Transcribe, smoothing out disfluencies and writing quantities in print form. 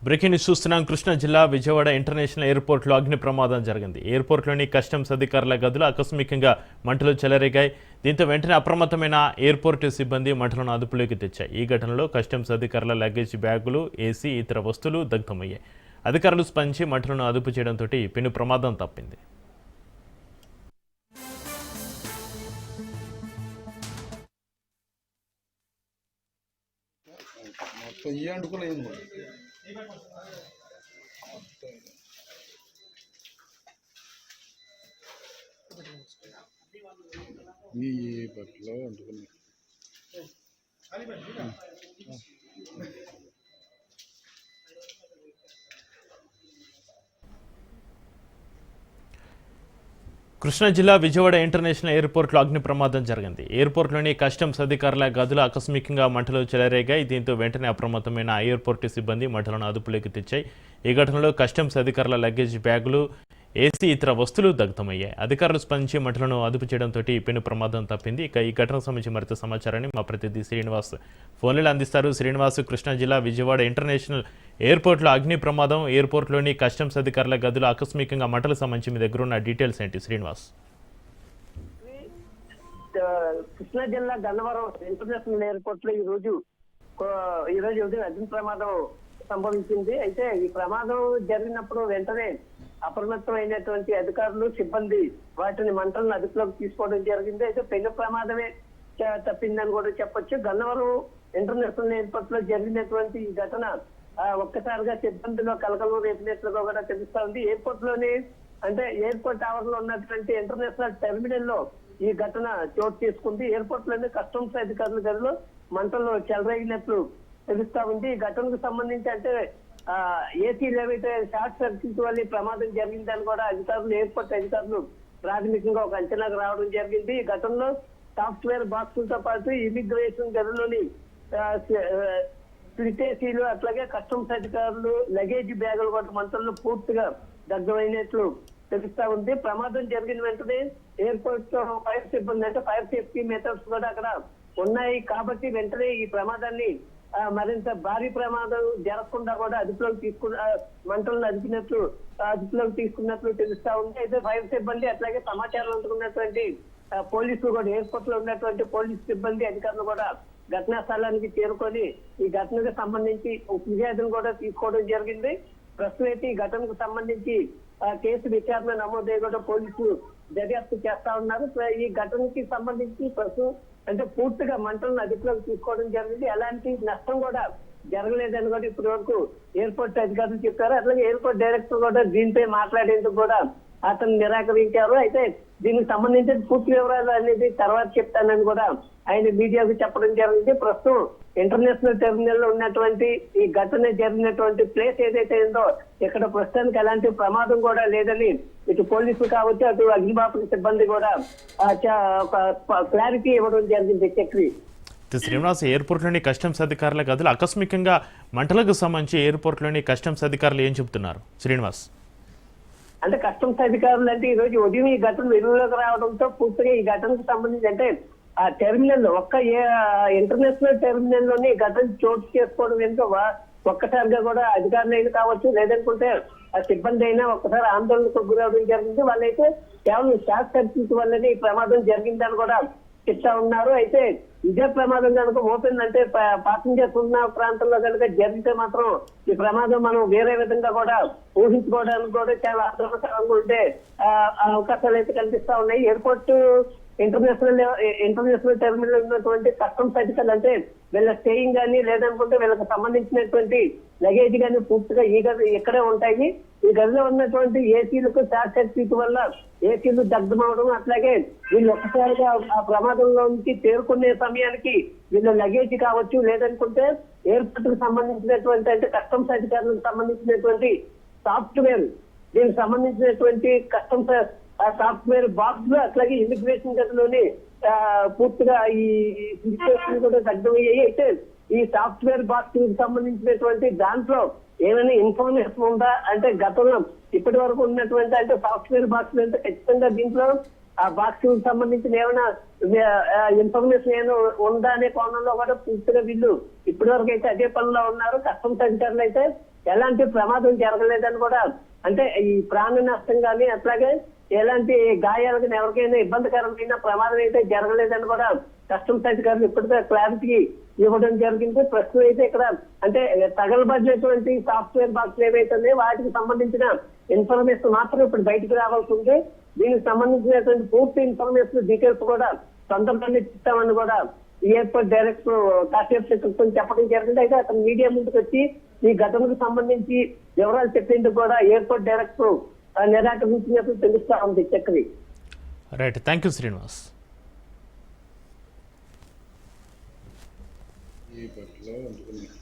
Breaking news చూస్తున్నాం. కృష్ణా జిల్లా Vijayawada international ఎయిర్పోర్ట్లో అగ్ని ప్రమాదం జరిగింది. ఎయిర్పోర్ట్లోని కస్టమ్స్ అధికారుల గదులు ఆకస్మికంగా మంటలు చెలరేగాయి. దీంతో వెంటనే అప్రమత్తమైన ఎయిర్పోర్ట్ సిబ్బంది మంటలను అదుపులోకి తెచ్చాయి. ఈ ఘటనలో కస్టమ్స్ అధికారుల లగేజ్ బ్యాగులు, ఏసీ, ఇతర వస్తువులు దగ్ధమయ్యాయి. అధికారులు స్పందించి మంటలను అదుపు చేయడంతో పెను ప్రమాదం తప్పింది. ఈ బట్టలో వండుకున్నాయి. కృష్ణా జిల్లా విజయవాడ ఇంటర్నేషనల్ ఎయిర్పోర్ట్లో అగ్ని ప్రమాదం జరిగింది. ఎయిర్పోర్ట్లోని కస్టమ్స్ అధికారుల గదులు ఆకస్మికంగా మంటలు చెలరేగాయి. దీంతో వెంటనే అప్రమత్తమైన ఎయిర్పోర్ట్ సిబ్బంది మంటలను అదుపులోకి తెచ్చాయి. ఈ ఘటనలో కస్టమ్స్ అధికారుల లగేజ్ బ్యాగులు, ఏసీ, ఇతర వస్తువులు దగ్ధమయ్యాయి. అధికారులు స్పందించి మంటలను అదుపు చేయడంతో పెను ప్రమాదం తప్పింది. ఇక ఈ ఘటనకు సంబంధించి మరింత సమాచారాన్ని మా ప్రతినిధి శ్రీనివాస్ ఫోన్లో అందిస్తారు. శ్రీనివాస్, కృష్ణా జిల్లా విజయవాడ ఇంటర్నేషనల్ ఎయిర్పోర్ట్లో అగ్ని ప్రమాదం, ఎయిర్పోర్ట్లోని కస్టమ్స్ అధికారుల గదులు ఆకస్మికంగా మంటలకు సంబంధించి మీ దగ్గర ఉన్న డీటెయిల్స్ ఏంటి శ్రీనివాస్? కృష్ణా జిల్లా గన్నవరం ఇంటర్నేషనల్ ఎయిర్పోర్ట్ లో ఈ రోజు ఉదయం అగ్ని ప్రమాదం సంభవించింది. అయితే ఈ ప్రమాదం జరిగినప్పుడు వెంటనే అప్రమత్తమైనటువంటి అధికారులు, సిబ్బంది వాటిని మంటలను అదుపులోకి తీసుకోవడం జరిగింది. అయితే పెను ప్రమాదమే తప్పిందని కూడా చెప్పొచ్చు. గన్నవరం ఇంటర్నేషనల్ ఎయిర్పోర్ట్ లో జరిగినటువంటి ఈ ఘటన ఒక్కసారిగా సిబ్బందిలో కలకలం రేపినట్లుగా కూడా తెలుస్తా ఉంది. ఎయిర్పోర్ట్ లోని అంటే ఎయిర్పోర్ట్ టవర్ లో ఉన్నటువంటి ఇంటర్నేషనల్ టెర్మినల్ లో ఈ ఘటన చోటు చేసుకుంది. ఎయిర్పోర్ట్ లోని కస్టమ్స్ అధికారుల గదిలో మంటలు చెలరేగినట్లు తెలుస్తా ఉంది. ఈ ఘటనకు సంబంధించి అంటే ఏసీలు ఏవైతే షార్ట్ సర్క్యూట్ వల్ల ప్రమాదం జరిగిందని కూడా అధికారులు, ఎయిర్పోర్ట్ అధికారులు ప్రాథమికంగా ఒక అంచనాకు రావడం జరిగింది. ఈ ఘటనలో సాఫ్ట్వేర్ బాక్సులతో పాటు ఇమిగ్రేషన్ గదిలోని స్ప్లిట్ ఏసీలు, అట్లాగే కస్టమ్స్ అధికారులు లగేజ్ బ్యాగులు కూడా మంటల్లో పూర్తిగా దగ్ధమైనట్లు తెలుస్తా ఉంది. ప్రమాదం జరిగిన వెంటనే ఎయిర్పోర్ట్ ఫైర్ సిబ్బంది అంటే ఫైర్ సేఫ్టీ మెథడ్స్ కూడా అక్కడ ఉన్నాయి కాబట్టి వెంటనే ఈ ప్రమాదాన్ని మరింత భారీ ప్రమాదం జరగకుండా కూడా అదుపులోకి మంటలను అదుపులోకి తీసుకున్నట్లు తెలుస్తా ఉంది. అయితే ఫైర్ సిబ్బంది అట్లాగే సమాచారం అందుకున్నటువంటి పోలీసులు కూడా, ఎయిర్పోర్ట్ లో ఉన్నటువంటి పోలీసు సిబ్బంది, అధికారులు కూడా ఘటనా స్థలానికి చేరుకొని ఈ ఘటనకు సంబంధించి ఫిర్యాదును కూడా తీసుకోవడం జరిగింది. ప్రస్తుతం అయితే ఈ ఘటనకు సంబంధించి కేసు విచారణ నమోదై కూడా పోలీసులు దర్యాప్తు చేస్తా ఉన్నారు. ఈ ఘటనకి సంబంధించి ప్రస్తుతం అంటే పూర్తిగా మంటలను అదుపులోకి తీసుకోవడం జరిగింది. ఎలాంటి నష్టం కూడా జరగలేదని కూడా ఇప్పటి వరకు ఎయిర్పోర్ట్ అధికారులు చెప్పారు. అట్లాగే ఎయిర్పోర్ట్ డైరెక్టర్ కూడా దీనిపై మాట్లాడేందుకు కూడా అతను నిరాకరించారు. అయితే దీనికి సంబంధించిన పూర్తి వివరాలు అనేది తర్వాత చెప్తానని కూడా ఆయన మీడియాకు చెప్పడం జరిగింది. ప్రస్తుతం ఇంటర్నేషనల్ టెర్మినల్ లో ఉన్నటువంటి ఈ ఘటన జరిగినటువంటి ప్లేస్ ఏదైతే ఉందో ఇక్కడ ప్రస్తుతానికి ఎలాంటి ప్రమాదం కూడా లేదని ఇటు పోలీసులు కావచ్చు, అటు అగ్నిమాపక సిబ్బంది కూడా ఒక క్లారిటీ ఇవ్వడం జరిగింది. చక్రి శ్రీనివాస్, ఎయిర్పోర్ట్లోని కస్టమ్స్ అధికారుల గదులు ఆకస్మికంగా మంటలకు సంబంధించి ఎయిర్పోర్ట్లోని కస్టమ్స్ అధికారులు ఏం చెబుతున్నారు శ్రీనివాస్? అంటే కస్టమ్స్ అధికారులు అంటే ఈ రోజు ఉదయం ఈ ఘటన వెలుగులోకి రావడంతో పూర్తిగా ఈ ఘటనకు సంబంధించి అంటే ఆ టెర్మినల్ ఒక్క ఇంటర్నేషనల్ టెర్మినల్ లోని ఘటన చోటు చేసుకోవడం ఎంతో ఒక్కసారిగా కూడా అధికారులు కావచ్చు, లేదనుకుంటే ఆ సిబ్బంది అయినా ఒక్కసారి ఆందోళనకు గురవడం జరిగింది. వాళ్ళైతే కేవలం షార్ట్ సర్క్యూట్ వల్లనే ఈ ప్రమాదం జరిగిందని కూడా చెప్తా ఉన్నారు. అయితే ఇదే ప్రమాదం కనుక ఓపెన్ అంటే ప్యాసింజర్స్ ఉన్న ప్రాంతంలో కనుక జరిగితే మాత్రం ఈ ప్రమాదం మనం వేరే విధంగా కూడా ఊహించుకోవడానికి కూడా చాలా ఆందోళనకరంగా ఉండే అవకాశాలు అయితే కనిపిస్తా ఉన్నాయి. ఎయిర్పోర్ట్ ఇంటర్నేషనల్ టెర్మినల్ ఉన్నటువంటి కస్టమ్స్ అధికారులు అంటే వీళ్ళ స్టేయింగ్ కానీ లేదనుకుంటే వీళ్ళకి సంబంధించినటువంటి లగేజ్ కానీ పూర్తిగా ఈ గది ఇక్కడే ఉంటాయి. ఈ గదిలో ఉన్నటువంటి ఏసీలకు షార్ట్ సర్క్యూట్ వల్ల ఏసీలు దగ్ధమవడం, అట్లాగే వీళ్ళు ఒక్కసారిగా ఆ ప్రమాదంలో నుంచి చేరుకునే సమయానికి వీళ్ళ లగేజ్ కావచ్చు, లేదనుకుంటే ఎయిర్పోర్ట్ కు సంబంధించినటువంటి అంటే కస్టమ్స్ అధికారులకు సంబంధించినటువంటి సాఫ్ట్వేర్, దీనికి సంబంధించినటువంటి కస్టమ్స్ సాఫ్ట్వేర్ బాక్స్ లో అట్లాగే ఇమిగ్రేషన్ గదిలోని పూర్తిగా ఈ సిచ్యువేషన్ కూడా దగ్ధమయ్యాయి. అయితే ఈ సాఫ్ట్వేర్ బాక్స్ సంబంధించినటువంటి దాంట్లో ఏమైనా ఇన్ఫర్మేషన్ ఉందా అంటే గతంలో ఇప్పటి వరకు ఉన్నటువంటి అంటే సాఫ్ట్వేర్ బాక్స్ అంటే ఖచ్చితంగా దీంట్లో ఆ బాక్స్ సంబంధించిన ఏమైనా ఇన్ఫర్మేషన్ ఏమైనా ఉందా అనే కోణంలో కూడా పూర్తిగా వీళ్ళు ఇప్పటి వరకు అయితే అదే పనిలో ఉన్నారు. కస్టమ్స్ అధికారులు అయితే ఎలాంటి ప్రమాదం జరగలేదని కూడా, అంటే ఈ ప్రాణ నష్టం కానీ అట్లాగే ఎలాంటి గాయాలకు ఎవరికైనా ఇబ్బందికరమైన ప్రమాదం అయితే జరగలేదని కూడా కస్టమ్స్ అధికారులు ఇప్పటికే క్లారిటీ ఇవ్వడం జరిగింది. ప్రస్తుతం అయితే ఇక్కడ అంటే తగలబడినటువంటి సాఫ్ట్వేర్ బాక్స్ ఏవైతే వాటికి సంబంధించిన ఇన్ఫర్మేషన్ మాత్రం ఇప్పుడు బయటకు రావాల్సి ఉంది. దీనికి సంబంధించినటువంటి పూర్తి ఇన్ఫర్మేషన్ డీటెయిల్స్ కూడా తొందరగానే ఇస్తామని కూడా ఎయిర్పోర్ట్ డైరెక్టర్ కాసేపు క్రితం చెప్పడం జరిగింది. అయితే అతను మీడియా ముందుకు వచ్చి ఈ ఘటనకు సంబంధించి వివరాలు చెప్పేందుకు కూడా ఎయిర్పోర్ట్ డైరెక్టర్ నిరాకరించినట్లు తెలుస్తా ఉంది. Chakri right, thank you Srinivas. ఈ బట్టలో వండుకున్నాను.